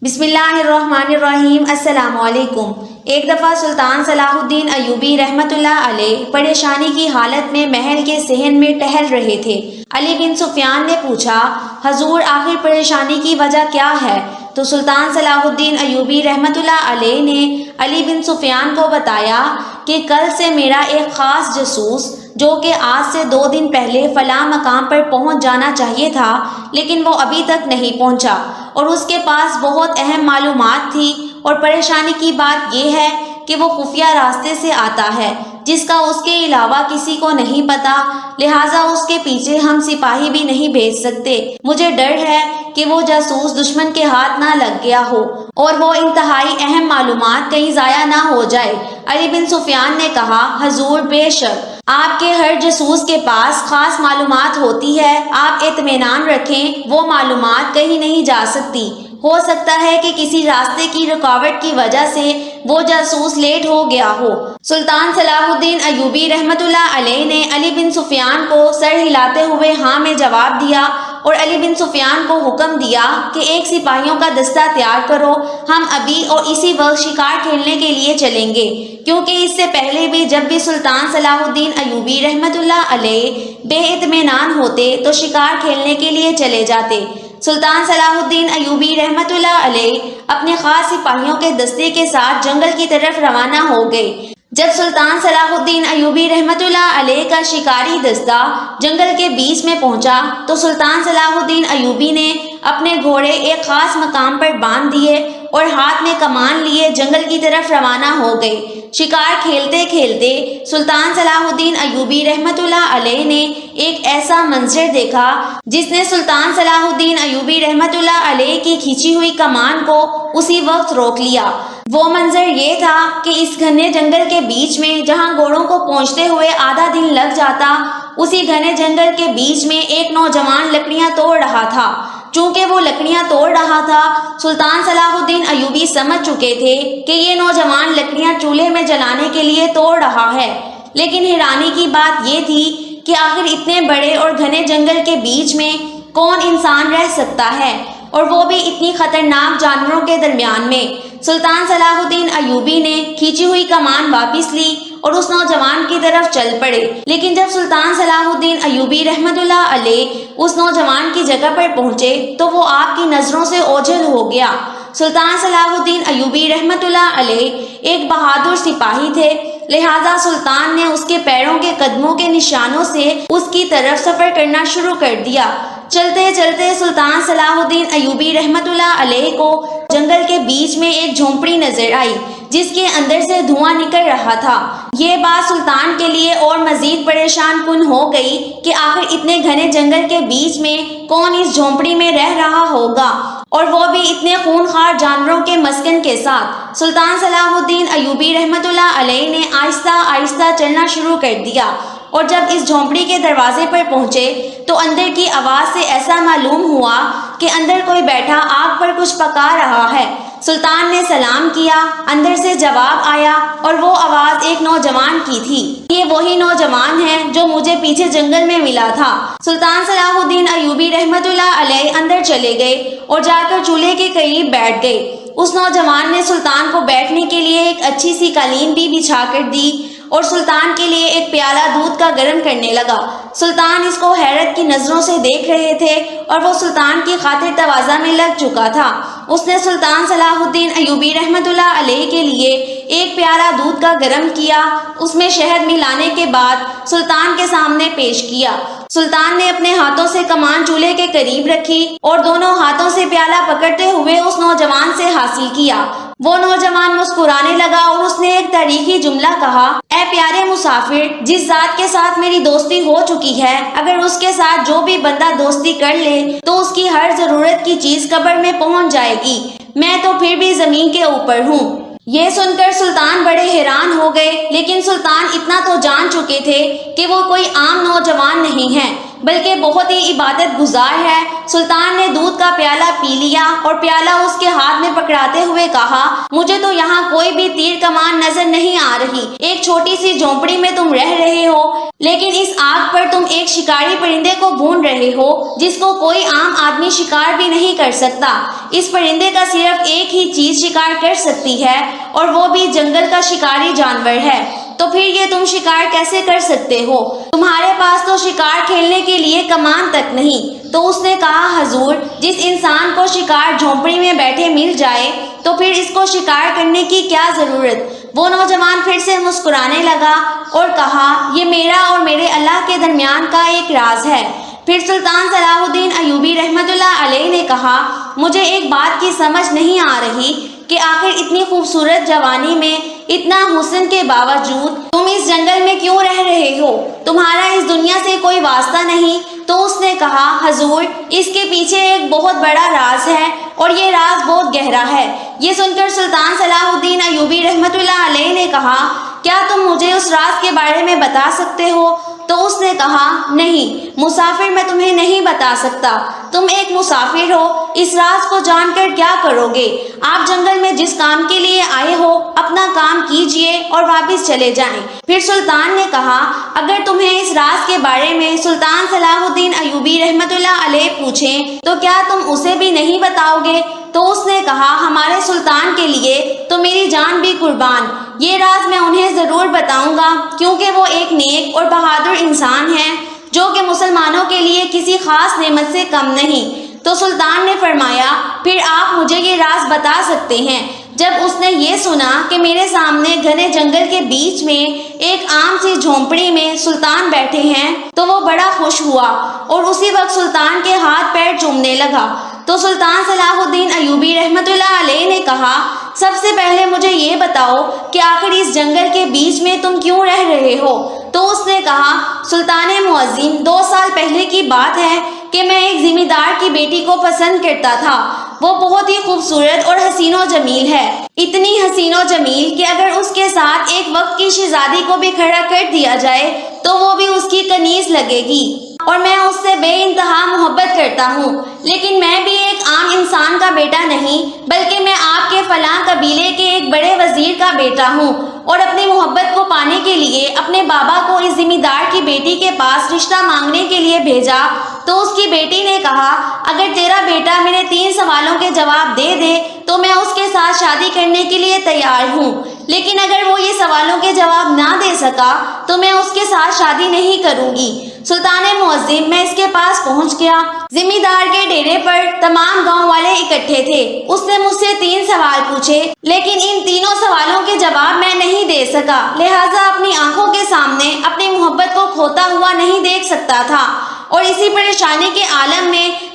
بسم اللہ الرحمن الرحیم۔ السلام علیکم۔ ایک دفعہ سلطان صلاح الدین ایوبی رحمۃ اللہ علیہ پریشانی کی حالت میں محل کے صحن میں ٹہل رہے تھے۔ علی بن سفیان نے پوچھا، حضور آخر پریشانی کی وجہ کیا ہے؟ تو سلطان صلاح الدین ایوبی رحمۃ اللہ علیہ نے علی بن سفیان کو بتایا کہ کل سے میرا ایک خاص جاسوس جو کہ آج سے 2 دن پہلے فلاں مقام پر پہنچ جانا چاہیے تھا لیکن وہ ابھی تک نہیں پہنچا، اور اس کے پاس بہت اہم معلومات تھی، اور پریشانی کی بات یہ ہے کہ وہ خفیہ راستے سے آتا ہے جس کا اس کے علاوہ کسی کو نہیں پتا، لہٰذا اس کے پیچھے ہم سپاہی بھی نہیں بھیج سکتے۔ مجھے ڈر ہے کہ وہ جاسوس دشمن کے ہاتھ نہ لگ گیا ہو اور وہ انتہائی اہم معلومات کہیں ضائع نہ ہو جائے۔ علی بن سفیان نے کہا، حضور بے شک آپ کے ہر جاسوس کے پاس خاص معلومات ہوتی ہے، آپ اطمینان رکھیں، وہ معلومات کہیں نہیں جا سکتی۔ ہو سکتا ہے کہ کسی راستے کی رکاوٹ کی وجہ سے وہ جاسوس لیٹ ہو گیا ہو۔ سلطان صلاح الدین ایوبی رحمۃ اللہ علیہ نے علی بن سفیان کو سر ہلاتے ہوئے ہاں میں جواب دیا، اور علی بن سفیان کو حکم دیا کہ ایک سپاہیوں کا دستہ تیار کرو، ہم ابھی اور اسی وقت شکار کھیلنے کے لیے چلیں گے، کیونکہ اس سے پہلے بھی جب بھی سلطان صلاح الدین ایوبی رحمۃ اللہ علیہ بے اطمینان ہوتے تو شکار کھیلنے کے لیے چلے جاتے۔ سلطان صلاح الدین ایوبی رحمۃ اللہ علیہ اپنے خاص سپاہیوں کے دستے کے ساتھ جنگل کی طرف روانہ ہو گئے۔ جب سلطان صلاح الدین ایوبی رحمۃ اللہ علیہ کا شکاری دستہ جنگل کے بیچ میں پہنچا تو سلطان صلاح الدین ایوبی نے اپنے گھوڑے ایک خاص مقام پر باندھ دیے اور ہاتھ میں کمان لیے جنگل کی طرف روانہ ہو گئے۔ شکار کھیلتے کھیلتے سلطان صلاح الدین ایوبی رحمۃ اللہ علیہ نے ایک ایسا منظر دیکھا جس نے سلطان صلاح الدین ایوبی رحمۃ اللہ علیہ کی کھینچی ہوئی کمان کو اسی وقت روک لیا۔ وہ منظر یہ تھا کہ اس گھنے جنگل کے بیچ میں جہاں گھوڑوں کو پہنچتے ہوئے آدھا دن لگ جاتا، اسی گھنے جنگل کے بیچ میں ایک نوجوان لکڑیاں توڑ رہا تھا۔ چونکہ وہ لکڑیاں توڑ رہا تھا، سلطان صلاح الدین ایوبی سمجھ چکے تھے کہ یہ نوجوان لکڑیاں چولہے میں جلانے کے لیے توڑ رہا ہے، لیکن حیرانی کی بات یہ تھی کہ آخر اتنے بڑے اور گھنے جنگل کے بیچ میں کون انسان رہ سکتا ہے، اور وہ بھی اتنی خطرناک جانوروں کے درمیان میں۔ سلطان صلاح الدین ایوبی نے کھینچی ہوئی کمان واپس لی اور اس نوجوان کی طرف چل پڑے، لیکن جب سلطان صلاح الدین ایوبی رحمۃ اللہ علیہ اس نوجوان کی جگہ پر پہنچے تو وہ آپ کی نظروں سے اوجھل ہو گیا۔ سلطان صلاح الدین ایوبی رحمۃ اللہ علیہ ایک بہادر سپاہی تھے، لہٰذا سلطان نے اس کے پیروں کے قدموں کے نشانوں سے اس کی طرف سفر کرنا شروع کر دیا۔ چلتے چلتے سلطان صلاح الدین ایوبی رحمۃ اللہ علیہ کو جنگل کے بیچ میں ایک جھونپڑی نظر آئی جس کے اندر سے دھواں نکل رہا تھا۔ یہ بات سلطان کے لیے اور مزید پریشان کن ہو گئی کہ آخر اتنے گھنے جنگل کے بیچ میں کون اس جھونپڑی میں رہ رہا ہوگا، اور وہ بھی اتنے خونخوار جانوروں کے مسکن کے ساتھ۔ سلطان صلاح الدین ایوبی رحمۃ اللہ علیہ نے آہستہ آہستہ چلنا شروع کر دیا، اور جب اس جھونپڑی کے دروازے پر پہنچے تو اندر کی آواز سے ایسا معلوم ہوا کہ اندر کوئی بیٹھا آگ پر کچھ پکا رہا ہے۔ سلطان نے سلام کیا، اندر سے جواب آیا، اور وہ آواز ایک نوجوان کی تھی۔ یہ وہی نوجوان ہے جو مجھے پیچھے جنگل میں ملا تھا۔ سلطان صلاح الدین ایوبی رحمۃ اللہ علیہ اندر چلے گئے اور جا کر چولہے کے قریب بیٹھ گئے۔ اس نوجوان نے سلطان کو بیٹھنے کے لیے ایک اچھی سی قالین بھی بچھا کر دی اور سلطان کے لیے ایک پیالہ دودھ کا گرم کرنے لگا۔ سلطان اس کو حیرت کی نظروں سے دیکھ رہے تھے اور وہ سلطان کی خاطر تواضع میں لگ چکا تھا۔ اس نے سلطان صلاح الدین ایوبی رحمۃ اللہ علیہ کے لیے ایک پیالہ دودھ کا گرم کیا، اس میں شہد ملانے کے بعد سلطان کے سامنے پیش کیا۔ سلطان نے اپنے ہاتھوں سے کمان چولہے کے قریب رکھی اور دونوں ہاتھوں سے پیالہ پکڑتے ہوئے اس نوجوان سے حاصل کیا۔ وہ نوجوان مسکرانے لگا اور اس نے ایک تاریخی جملہ کہا، اے پیارے مسافر، جس ذات کے ساتھ میری دوستی ہو چکی ہے، اگر اس کے ساتھ جو بھی بندہ دوستی کر لے تو اس کی ہر ضرورت کی چیز قبر میں پہنچ جائے گی، میں تو پھر بھی زمین کے اوپر ہوں۔ یہ سن کر سلطان بڑے حیران ہو گئے، لیکن سلطان اتنا تو جان چکے تھے کہ وہ کوئی عام نوجوان نہیں ہے بلکہ بہت ہی عبادت گزار ہے۔ سلطان نے دودھ کا پیالہ پی لیا اور پیالہ اس کے ہاتھ میں میں پکڑاتے ہوئے کہا، مجھے تو یہاں کوئی بھی تیر کمان نظر نہیں آ رہی، ایک چھوٹی سی جھونپڑی میں تم رہ رہے ہو، لیکن اس آگ پر تم ایک شکاری پرندے کو بھون رہے ہو جس کو کوئی عام آدمی شکار بھی نہیں کر سکتا۔ اس پرندے کا صرف ایک ہی چیز شکار کر سکتی ہے اور وہ بھی جنگل کا شکاری جانور ہے، تو پھر یہ تم شکار کیسے کر سکتے ہو؟ تمہارے پاس تو شکار کھیلنے کے لیے کمان تک نہیں۔ تو اس نے کہا، حضور، جس انسان کو شکار جھونپڑی میں بیٹھے مل جائے تو پھر اس کو شکار کرنے کی کیا ضرورت؟ وہ نوجوان پھر سے مسکرانے لگا اور کہا، یہ میرا اور میرے اللہ کے درمیان کا ایک راز ہے۔ پھر سلطان صلاح الدین ایوبی رحمۃ اللہ علیہ نے کہا، مجھے ایک بات کی سمجھ نہیں آ رہی کہ آخر اتنی خوبصورت جوانی میں اتنا حسن کے باوجود تم اس جنگل میں کیوں رہ رہے ہو؟ تمہارا اس دنیا سے کوئی واسطہ نہیں؟ تو اس نے کہا، حضور، اس کے پیچھے ایک بہت بڑا راز ہے اور یہ راز بہت گہرا ہے۔ یہ سن کر سلطان صلاح الدین ایوبی رحمۃ اللہ علیہ نے کہا، کیا تم مجھے اس راز کے بارے میں بتا سکتے ہو؟ تو اس نے کہا، نہیں مسافر، میں تمہیں نہیں بتا سکتا، تم ایک مسافر ہو، اس راز کو جان کر کیا کرو گے؟ آپ جنگل میں جس کام کے لیے آئے ہو اپنا کام کیجئے اور واپس چلے جائیں۔ پھر سلطان نے کہا، اگر تمہیں اس راز کے بارے میں سلطان صلاح الدین ایوبی رحمۃ اللہ علیہ پوچھیں تو کیا تم اسے بھی نہیں بتاؤ گے؟ تو اس نے کہا، ہمارے سلطان کے لیے تو میری جان بھی قربان، یہ راز میں انہیں ضرور بتاؤں گا، کیونکہ وہ ایک نیک اور بہادر انسان ہیں جو کہ مسلمانوں کے لیے کسی خاص نعمت سے کم نہیں۔ تو سلطان نے فرمایا، پھر آپ مجھے یہ راز بتا سکتے ہیں۔ جب اس نے یہ سنا کہ میرے سامنے گھنے جنگل کے بیچ میں ایک عام سی جھونپڑی میں سلطان بیٹھے ہیں تو وہ بڑا خوش ہوا اور اسی وقت سلطان کے ہاتھ پیر چومنے لگا۔ تو سلطان صلاح الدین ایوبی رحمۃ اللہ علیہ نے کہا، سب سے پہلے مجھے یہ بتاؤ کہ آخر اس جنگل کے بیچ میں تم کیوں رہ رہے ہو؟ تو اس نے کہا، سلطان معظم، 2 سال پہلے کی بات ہے کہ میں ایک ذمہ دار کی بیٹی کو پسند کرتا تھا۔ وہ بہت ہی خوبصورت اور حسین و جمیل ہے، اتنی حسین و جمیل کہ اگر اس کے ساتھ ایک وقت کی شہزادی کو بھی کھڑا کر دیا جائے تو وہ بھی اس کی کنیز لگے گی، اور میں اس سے بے انتہا محبت کرتا ہوں۔ لیکن میں بھی ایک عام انسان کا بیٹا نہیں، بلکہ میں آپ کے فلاں قبیلے کے ایک بڑے وزیر کا بیٹا ہوں، اور اپنی محبت کو پانے کے لیے اپنے بابا کو اس ذمہ دار کی بیٹی کے پاس رشتہ مانگنے کے لیے بھیجا۔ تو اس کی بیٹی نے کہا، اگر تیرا بیٹا میرے 3 سوالوں کے جواب دے دے تو میں اس کے ساتھ شادی کرنے کے لیے تیار ہوں، لیکن اگر وہ یہ سوالوں کے جواب نہ دے سکا تو میں اس کے ساتھ شادی نہیں کروں گی۔ سلطان معظم، میں اس کے پاس پہنچ گیا۔ ذمہ دار کے ڈیرے پر تمام گاؤں والے اکٹھے تھے۔ اس نے مجھ سے 3 سوال پوچھے، لیکن ان تینوں سوالوں کے جواب میں نہیں دے سکا، لہٰذا اپنی آنکھوں کے سامنے اپنی محبت کو کھوتا ہوا نہیں دیکھ سکتا تھا۔ اور اسی پریشانی کے عالم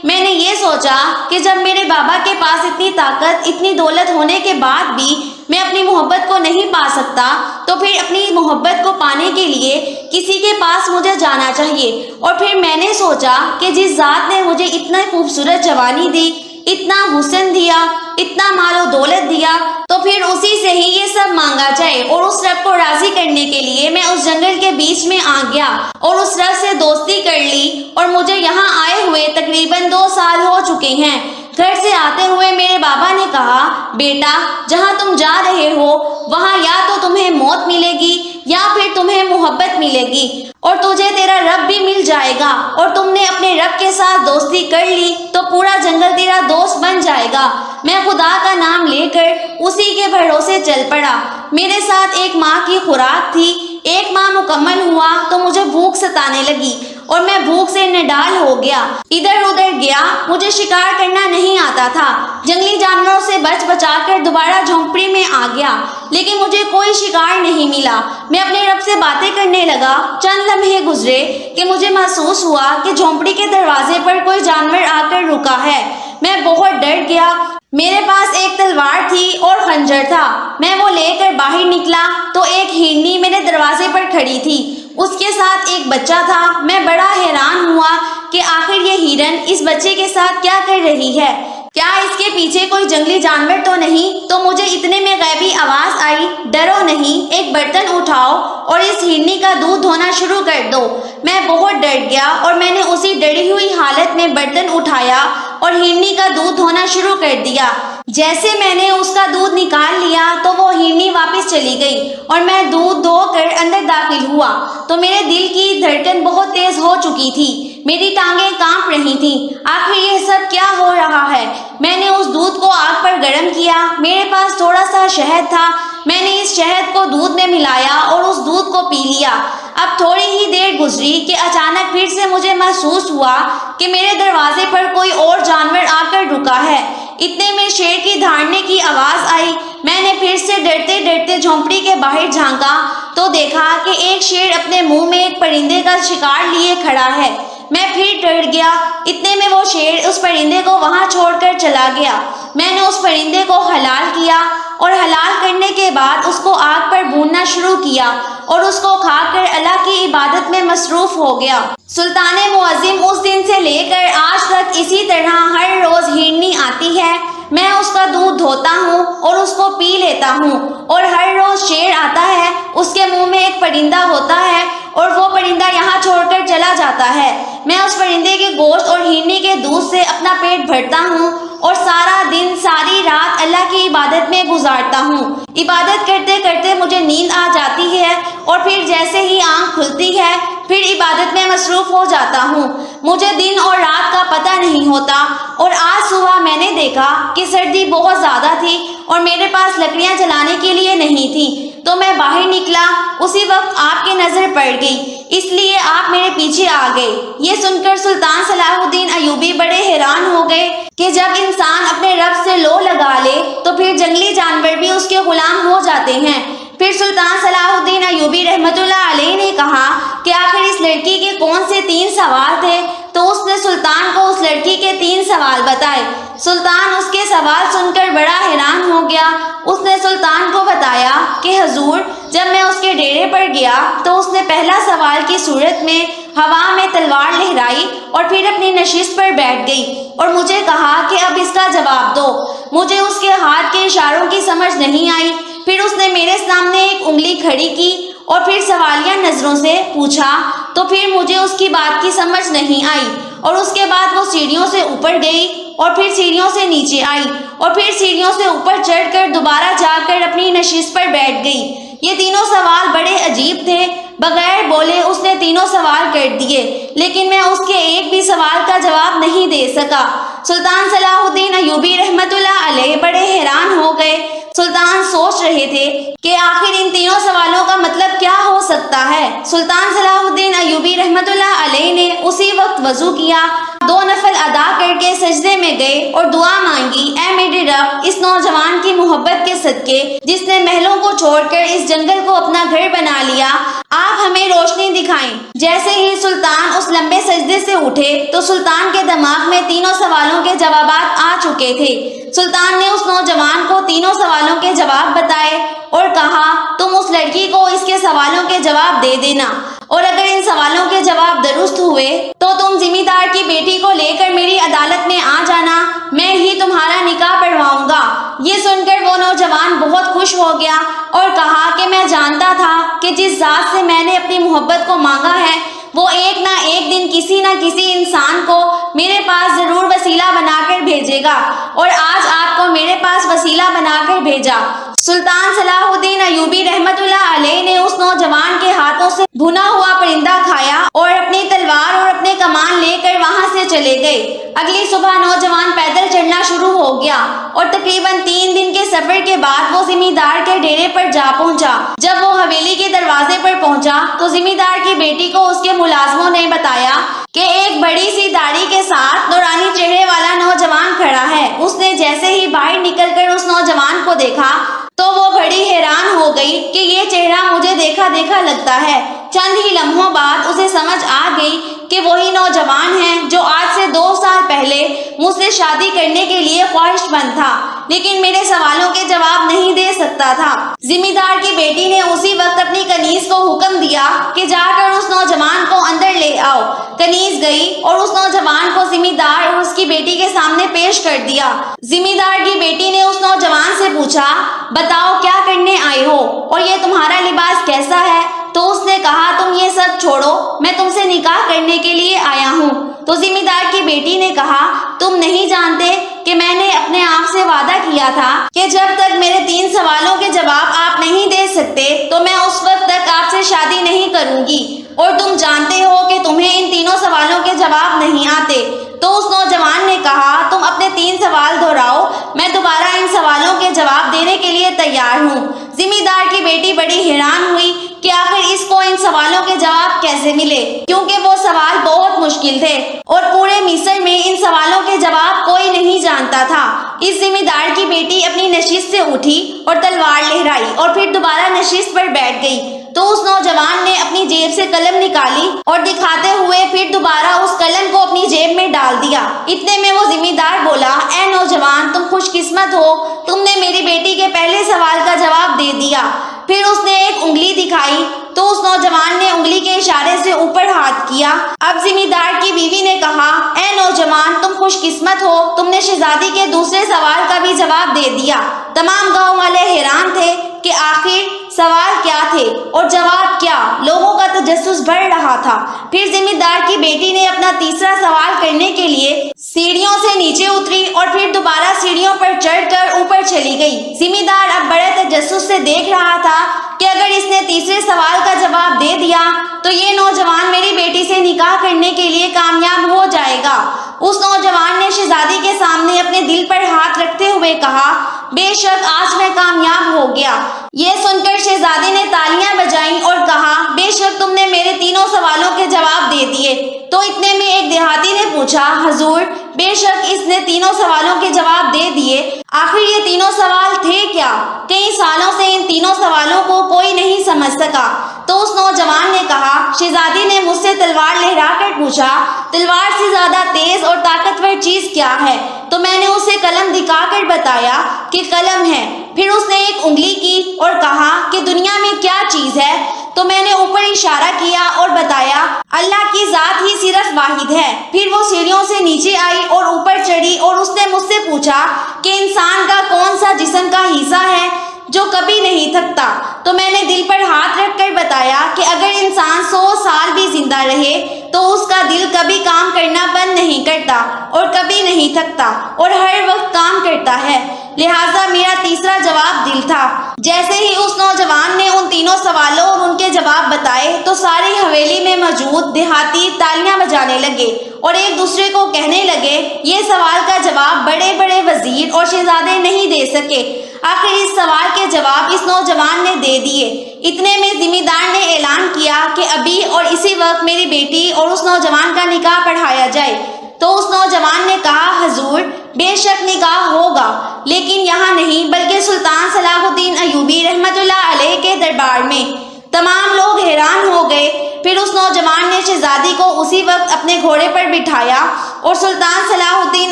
میں نے یہ سوچا کہ جب میرے بابا کے پاس اتنی طاقت، اتنی دولت ہونے کے بعد بھی میں اپنی محبت کو نہیں پا سکتا، تو پھر اپنی محبت کو پانے کے لیے کسی کے پاس مجھے جانا چاہیے۔ اور پھر میں نے سوچا کہ جس ذات نے مجھے اتنا خوبصورت جوانی دی، اتنا حسن دیا، اتنا مال و دولت دیا، تو پھر اسی سے ہی یہ سب مانگا جائے۔ اور اس رب کو راضی کرنے کے لیے میں اس جنگل کے بیچ میں آ گیا اور اس رب سے دوستی کر لی، اور مجھے یہاں آئے ہوئے تقریباً 2 سال ہو چکے ہیں۔ گھر سے آتے ہوئے میرے بابا نے کہا، بیٹا، جہاں تم جا رہے ہو وہاں یا تو تمہیں موت ملے گی یا پھر تمہیں محبت ملے گی، اور تجھے تیرا رب بھی مل جائے گا، اور تم نے اپنے رب کے ساتھ دوستی کر لی تو پورا جنگل تیرا دوست بن جائے گا۔ میں خدا کا نام لے کر اسی کے بھروسے چل پڑا۔ میرے ساتھ ایک ماہ کی خوراک تھی۔ 1 ماہ مکمل ہوا تو مجھے بھوک ستانے لگی اور میں بھوک سے نڈال ہو گیا، ادھر ادھر گیا۔ مجھے شکار کرنا نہیں آتا تھا، جنگلی جانوروں سے بچ بچا کر دوبارہ جھونپڑی میں آ گیا، لیکن مجھے کوئی شکار نہیں ملا۔ میں اپنے رب سے باتیں کرنے لگا۔ چند لمحے گزرے کہ مجھے محسوس ہوا کہ جھونپڑی کے دروازے پر کوئی جانور آ کر رکا ہے۔ میں بہت ڈر گیا۔ میرے پاس ایک تلوار تھی اور خنجر تھا۔ میں وہ لے کر باہر نکلا تو ایک ہرنی میرے دروازے پر کھڑی تھی، اس کے ساتھ ایک بچہ تھا۔ میں بڑا حیران ہوا کہ آخر یہ ہرن اس بچے کے ساتھ کیا کر رہی ہے، کیا اس کے پیچھے کوئی جنگلی جانور تو نہیں؟ تو مجھے اتنے میں غیبی آواز آئی، ڈرو نہیں، ایک برتن اٹھاؤ اور اس ہرنی کا دودھ دھونا شروع کر دو۔ میں بہت ڈر گیا اور میں نے اسی ڈری ہوئی حالت میں برتن اٹھایا اور ہرنی کا دودھ دھونا شروع کر دیا۔ جیسے میں نے اس کا دودھ نکال لیا تو وہ ہرنی واپس چلی گئی اور میں دودھ دھو کر اندر داخل ہوا تو میرے دل کی دھڑکن بہت تیز ہو چکی تھی، میری ٹانگیں کانپ رہی تھیں۔ آخر یہ سب کیا ہو رہا ہے؟ میں نے اس دودھ کو آگ پر گرم کیا، میرے پاس تھوڑا سا شہد تھا، میں نے اس شہد کو دودھ میں ملایا اور اس دودھ کو پی لیا۔ اب تھوڑی ہی دیر گزری کہ اچانک پھر سے مجھے محسوس ہوا کہ میرے دروازے پر کوئی اور جانور آ کر رکا ہے۔ اتنے میں شیر کی دھاڑنے کی آواز آئی۔ میں نے پھر سے ڈرتے ڈرتے جھونپڑی کے باہر جھانکا تو دیکھا کہ ایک شیر اپنے منہ میں ایک پرندے کا شکار لیے کھڑا ہے۔ میں پھر ڈر گیا۔ اتنے میں وہ شیر اس پرندے کو وہاں چھوڑ کر چلا گیا۔ میں نے اس پرندے کو حلال کیا اور حلال کرنے کے بعد اس کو آگ پر بھوننا شروع کیا اور اس کو کھا کر اللہ کی عبادت میں مصروف ہو گیا۔ سلطان معظم اس دن سے لے کر آج تک اسی طرح ہر روز ہرنی آتی ہے، میں اس کا دودھ دھوتا ہوں اور اس کو پی لیتا ہوں، اور ہر روز شیر آتا ہے، اس کے منہ میں ایک پرندہ ہوتا ہے اور وہ پرندہ یہاں چھوڑ کر چلا جاتا ہے۔ میں اس پرندے کے گوشت اور ہرنی کے دودھ سے اپنا پیٹ بھرتا ہوں اور سارا دن ساری رات اللہ کی عبادت میں گزارتا ہوں۔ عبادت کرتے کرتے مجھے نیند آ جاتی ہے اور پھر جیسے ہی آنکھ کھلتی ہے پھر عبادت میں مصروف ہو جاتا ہوں۔ مجھے دن اور رات کا پتہ نہیں ہوتا، اور آج صبح میں نے دیکھا کہ سردی بہت زیادہ تھی اور میرے پاس لکڑیاں جلانے کے لیے نہیں تھی، تو میں باہر نکلا، اسی وقت آپ کی نظر پڑ گئی، اس لیے آپ میرے پیچھے آ گئے۔ یہ سن کر سلطان صلاح الدین ایوبی بڑے حیران ہو گئے کہ جب انسان اپنے رب سے لو لگا لے تو پھر جنگلی جانور بھی اس کے غلام ہو جاتے ہیں۔ پھر سلطان صلاح الدین ایوبی رحمت اللہ علیہ نے کہا کہ آخر اس لڑکی کے کون سے 3 سوال تھے؟ تو اس نے سلطان کو اس لڑکی کے 3 سوال بتائے۔ سلطان اس کے سوال سن کر بڑا حیران ہو گیا۔ اس نے سلطان کو بتایا کہ حضور، جب میں اس کے ڈیرے پر گیا تو اس نے پہلا سوال کی صورت میں ہوا میں تلوار لہرائی اور پھر اپنی نشست پر بیٹھ گئی اور مجھے کہا کہ اب اس کا جواب دو۔ مجھے اس کے ہاتھ کے اشاروں کی سمجھ نہیں آئی۔ پھر اس نے میرے سامنے ایک انگلی کھڑی کی اور پھر سوالیہ نظروں سے پوچھا، تو پھر مجھے اس کی بات کی سمجھ نہیں آئی، اور اس کے بعد وہ سیڑھیوں سے اوپر گئی اور پھر سیڑھیوں سے نیچے آئی اور پھر سیڑھیوں سے اوپر چڑھ کر دوبارہ جا کر اپنی نشست پر بیٹھ گئی۔ یہ تینوں سوال بڑے عجیب تھے۔ بغیر بولے اس نے تینوں سوال کر دیے، لیکن میں اس کے ایک بھی سوال کا جواب نہیں دے سکا۔ سلطان صلاح الدین ایوبی رحمت اللہ علیہ بڑے حیران ہو گئے۔ سلطان سوچ رہے تھے کہ آخر ان تینوں سوالوں کا مطلب کیا ہو سکتا ہے۔ سلطان صلاح الدین ایوبی رحمت اللہ علیہ نے اسی وقت وضو کیا، 2 نفل ادا کر کے سجدے میں گئے اور دعا مانگی، اے میرے رب، اس نوجوان کی محبت کے صدقے جس نے محلوں کو چھوڑ کر اس جنگل کو اپنا گھر بنا لیا، آپ ہمیں روشنی دکھائیں۔ جیسے ہی سلطان اس لمبے سجدے سے اٹھے تو سلطان کے دماغ میں تینوں سوالوں کے جوابات آ چکے تھے۔ سلطان نے اس نوجوان کو تینوں سوالوں کے جواب بتائے اور کہا، تم اس لڑکی کو اس کے سوالوں کے جواب دے دینا، اور اگر ان سوالوں کے جواب درست ہوئے تو تم ذمہ دار کی بیٹی کو لے کر میری عدالت میں آ جانا، میں ہی تمہارا نکاح پڑھواؤں گا۔ یہ سن کر وہ نوجوان بہت خوش ہو گیا اور کہا کہ میں جانتا تھا کہ جس ذات سے میں نے اپنی محبت کو مانگا ہے وہ ایک نہ ایک دن کسی نہ کسی انسان کو میرے پاس ضرور وسیلہ بنا کر بھیجے گا، اور آج آپ کو میرے پاس وسیلہ بنا کر بھیجا۔ سلطان صلاح الدین ایوبی رحمت اللہ علیہ نے اس نوجوان کے ہاتھوں سے بھنا ہوا پرندہ کھایا اور اپنی تلوار اور اپنے کمان لے کر وہاں سے چلے گئے۔ اگلی صبح نوجوان پیدل چلنا شروع ہو گیا اور تقریباً 3 دن کے سفر کے بعد وہ ذمہ دار کے ڈیرے پر جا پہنچا۔ جب وہ حویلی کے دروازے پر پہنچا تو ذمہ دار کی بیٹی کو اس کے ملازموں نے بتایا کہ ایک بڑی سی داڑھی کے ساتھ نورانی چہرے والا نوجوان کھڑا ہے۔ اس نے جیسے ہی باہر نکل کر اس نوجوان کو دیکھا تو وہ بڑی حیران ہو گئی کہ یہ چہرہ مجھے دیکھا دیکھا لگتا ہے۔ چند ہی لمحوں بعد اسے سمجھ آ گئی کہ وہی نوجوان ہے جو آج سے 2 سال پہلے مجھ سے شادی کرنے کے لیے خواہش مند تھا، لیکن میرے سوالوں کے جواب نہیں دے سکتا تھا۔ ذمہ دار کی بیٹی نے اسی وقت اپنی کنیز کو حکم دیا کہ جا کر اس نوجوان کو اندر لے آؤ۔ کنیز گئی اور اس نوجوان کو ذمہ دار اور اس کی بیٹی کے سامنے پیش کر دیا۔ ذمہ دار کی بیٹی نے اس نوجوان سے پوچھا، بتاؤ کیا کرنے آئے ہو اور یہ تمہارا لباس کیسا ہے؟ تو اس نے کہا تم یہ سب چھوڑو، میں تم سے نکاح کرنے کے لیے آیا ہوں۔ تو ذمہ دار کی بیٹی نے کہا تم نہیں جانتے کہ میں نے اپنے آپ سے وعدہ کیا تھا کہ جب تک میرے 3 سوالوں کے جواب آپ نہیں دے سکتے تو میں اس وقت تک آپ سے شادی نہیں کروں گی، اور تم جانتے ہو کہ تمہیں ان تینوں سوالوں کے جواب نہیں آتے۔ تو اس نوجوان نے کہا تم اپنے 3 سوال دہراؤ، میں دوبارہ ان سوالوں کے جواب دینے کے لیے تیار ہوں۔ ذمہ دار کی بیٹی بڑی حیران ہوئی کہ آخر اس کو ان سوالوں کے جواب کیسے ملے، کیونکہ وہ سوال بہت مشکل تھے اور پورے مصر میں ان سوالوں کے جواب کوئی نہیں جانتا تھا۔ اس ذمہ دار کی بیٹی اپنی نشست سے اٹھی اور تلوار لہرائی اور پھر دوبارہ نشست پر بیٹھ گئی۔ تو اس نوجوان نے اپنی جیب سے قلم نکالی اور دکھاتے ہوئے پھر دوبارہ اس قلم کو اپنی جیب میں ڈال دیا۔ اتنے میں وہ ذمہ دار بولا اے نوجوان تم خوش قسمت ہو، تم نے میری بیٹی کے پہلے سوال کا جواب دے دیا۔ پھر اس نے ایک انگلی دکھائی تو اس نوجوان نے انگلی کے اشارے سے اوپر ہاتھ کیا۔ اب ذمہ دار کی بیوی نے کہا اے نوجوان تم خوش قسمت ہو، تم نے شہزادی کے دوسرے سوال کا بھی جواب دے دیا۔ تمام گاؤں والے حیران تھے کہ آخر سوال کیا تھے اور جواب کیا، لوگوں کا تجسس بڑھ رہا تھا۔ پھر ذمہ دار کی بیٹی نے اپنا تیسرا سوال کرنے کے لیے سیڑھیوں سے نیچے اتری اور پھر دوبارہ سیڑھیوں پر چڑھ کر اوپر چلی گئی۔ ذمہ دار اب بڑے تجسس سے دیکھ رہا تھا کہ اگر اس نے تیسرے سوال کا جواب دے دیا تو یہ نوجوان میری بیٹی سے نکاح کرنے کے لیے کامیاب ہو جائے گا۔ اس نوجوان نے شہزادی کے سامنے اپنے دل پر ہاتھ رکھتے ہوئے کہا بے شک آج میں کامیاب ہو گیا۔ یہ سن کر شہزادی نے تالیاں بجائیں اور کہا بے شک تم نے میرے تینوں سوالوں کے جواب دے دیے۔ تو اتنے میں ایک دیہاتی نے پوچھا حضور بے شک اس نے تینوں سوالوں کے جواب دے دیے، آخر یہ تینوں سوال تھے کیا؟ کئی سالوں سے ان تینوں سوالوں کو کوئی نہیں سمجھ سکا۔ تو اس نوجوان نے کہا شہزادی نے مجھ سے تلوار لہرا کر پوچھا تلوار سے زیادہ تیز اور طاقتور چیز کیا ہے؟ تو میں نے اسے قلم دکھا کر بتایا کہ قلم ہے۔ پھر اس نے ایک انگلی کی اور کہا کہ دنیا میں کیا چیز ہے؟ تو میں نے اوپر اشارہ کیا اور بتایا اللہ کی ذات ہی صرف واحد ہے۔ پھر وہ سیڑھیوں سے نیچے آئی اور اوپر چڑھی اور اس نے مجھ سے پوچھا کہ انسان کا کون سا جسم کا حصہ ہے جو کبھی نہیں تھکتا؟ تو میں نے دل پر ہاتھ رکھ کر بتایا کہ اگر انسان 100 سال بھی زندہ رہے تو اس کا دل کبھی کام کرنا بند نہیں کرتا اور کبھی نہیں تھکتا اور ہر وقت کام کرتا ہے، لہٰذا میرا تیسرا جواب دل تھا۔ جیسے ہی اس نوجوان نے ان تینوں سوالوں اور ان کے جواب بتائے تو ساری حویلی میں موجود دیہاتی تالیاں بجانے لگے اور ایک دوسرے کو کہنے لگے یہ سوال کا جواب بڑے بڑے وزیر اور شہزادے نہیں دے سکے، آخر اس سوال کے جواب اس نوجوان نے دے دیے۔ اتنے میں ذمہ دار نے اعلان کیا کہ ابھی اور اسی وقت میری بیٹی اور اس نوجوان کا نکاح پڑھایا جائے۔ تو اس نوجوان نے کہا حضور بے شک نکاح ہوگا، لیکن یہاں نہیں بلکہ سلطان صلاح الدین ایوبی رحمت اللہ علیہ کے دربار میں۔ تمام لوگ حیران ہو گئے۔ پھر اس نوجوان نے شہزادی کو اسی وقت اپنے گھوڑے پر بٹھایا اور سلطان صلاح الدین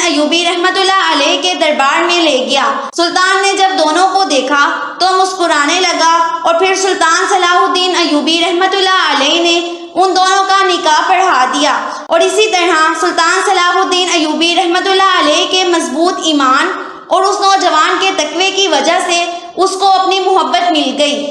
ایوبی رحمت اللہ علیہ کے دربار میں لے گیا۔ سلطان نے جب دونوں کو دیکھا تو مسکرانے لگا اور پھر سلطان صلاح الدین ایوبی رحمت اللہ علیہ نے ان دونوں کا نکاح پڑھا دیا۔ اور اسی طرح سلطان صلاح الدین ایوبی رحمت اللہ علیہ کے مضبوط ایمان اور اس نوجوان کے تقوی کی وجہ سے اس کو اپنی محبت مل گئی۔